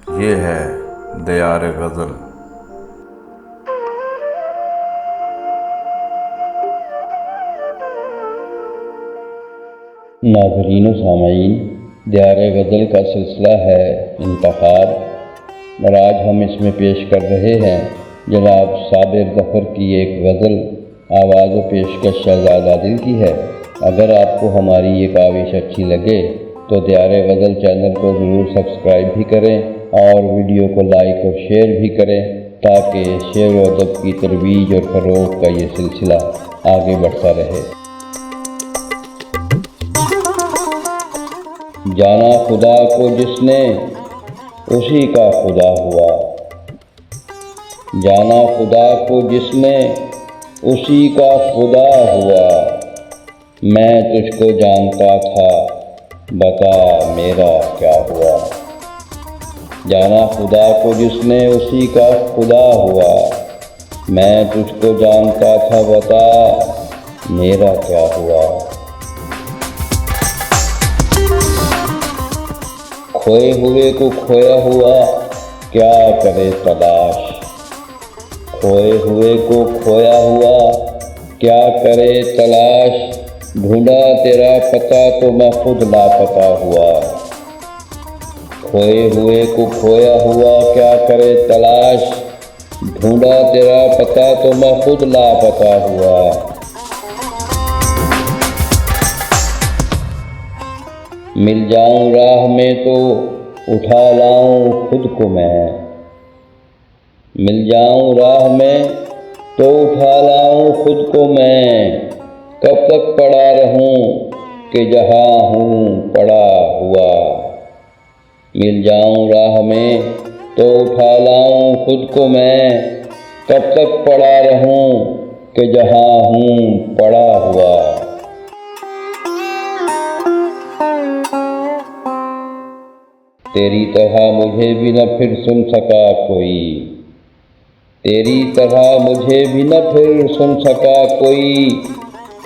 ये है दियार गज़ल। नाज़रीन व सामईन, दियार गज़ल का सिलसिला है इंतखाब और आज हम इसमें पेश कर रहे हैं जनाब साबिर ज़फ़र की एक गज़ल। आवाज़ व पेशकश शहज़ाद आदिल की है। अगर आपको हमारी ये काविश अच्छी लगे तो दियार गज़ल चैनल को ज़रूर सब्सक्राइब भी करें और वीडियो को लाइक और शेयर भी करें ताकि शेर व अदब की तरवीज और फ़रोग़ का ये सिलसिला आगे बढ़ता रहे। जाना खुदा को जिसने उसी का खुदा हुआ, जाना खुदा को जिसने उसी का खुदा हुआ। मैं तुझको जानता था, बता मेरा क्या हुआ। जाना खुदा को जिसने उसी का खुदा हुआ। मैं तुझको जानता था, बता मेरा क्या हुआ। खोए हुए को खोया हुआ क्या करे तलाश। खोए हुए को खोया हुआ क्या करे तलाश। ढूंढा तेरा पता तो मैं खुद लापता हुआ। खोए हुए को खोया हुआ क्या करे तलाश। ढूंढा तेरा पता तो मैं खुद लापता हुआ। मिल जाऊं राह में तो उठा लाऊं खुद को मैं। मिल जाऊं राह में तो उठा लाऊं खुद को मैं। कब तक पड़ा रहूं कि जहां हूँ पड़ा हुआ। मिल जाऊं राह में तो उठा लाऊं खुद को मैं। कब तक पड़ा रहूं कि जहां हूँ पड़ा हुआ। तेरी तरह मुझे भी न फिर सुन सका कोई। तेरी तरह मुझे भी न फिर सुन सका कोई।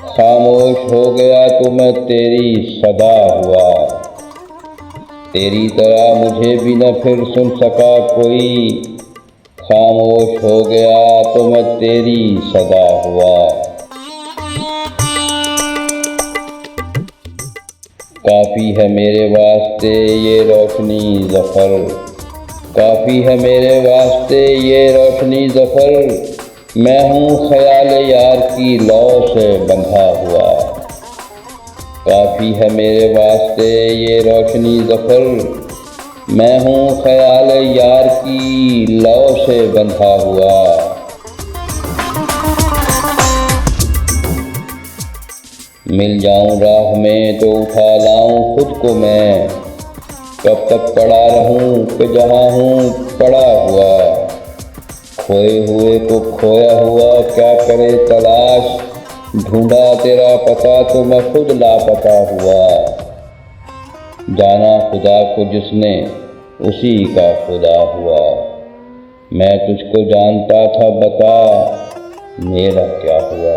खामोश हो गया तो मैं तेरी सदा हुआ। तेरी तरह मुझे भी न फिर सुन सका कोई। खामोश हो गया तो मैं तेरी सदा हुआ। काफ़ी है मेरे वास्ते ये रोशनी ज़फ़र। काफ़ी है मेरे वास्ते ये रोशनी ज़फ़र। मैं हूँ ख़याल यार की लौ से बंधा हुआ। काफ़ी है मेरे वास्ते ये रोशनी ज़फ़र। मैं हूँ ख़याल यार की लौ से बंधा हुआ। मिल जाऊं राह में तो उठा लाऊं खुद को मैं। कब तक पड़ा रहूं कि जहां हूँ पड़ा हुआ। खोए हुए को खोया हुआ क्या करे तलाश। ढूंढा तेरा पता तो मैं खुद लापता हुआ। जाना खुदा को जिसने उसी का खुदा हुआ। मैं तुझको जानता था, बता मेरा क्या हुआ।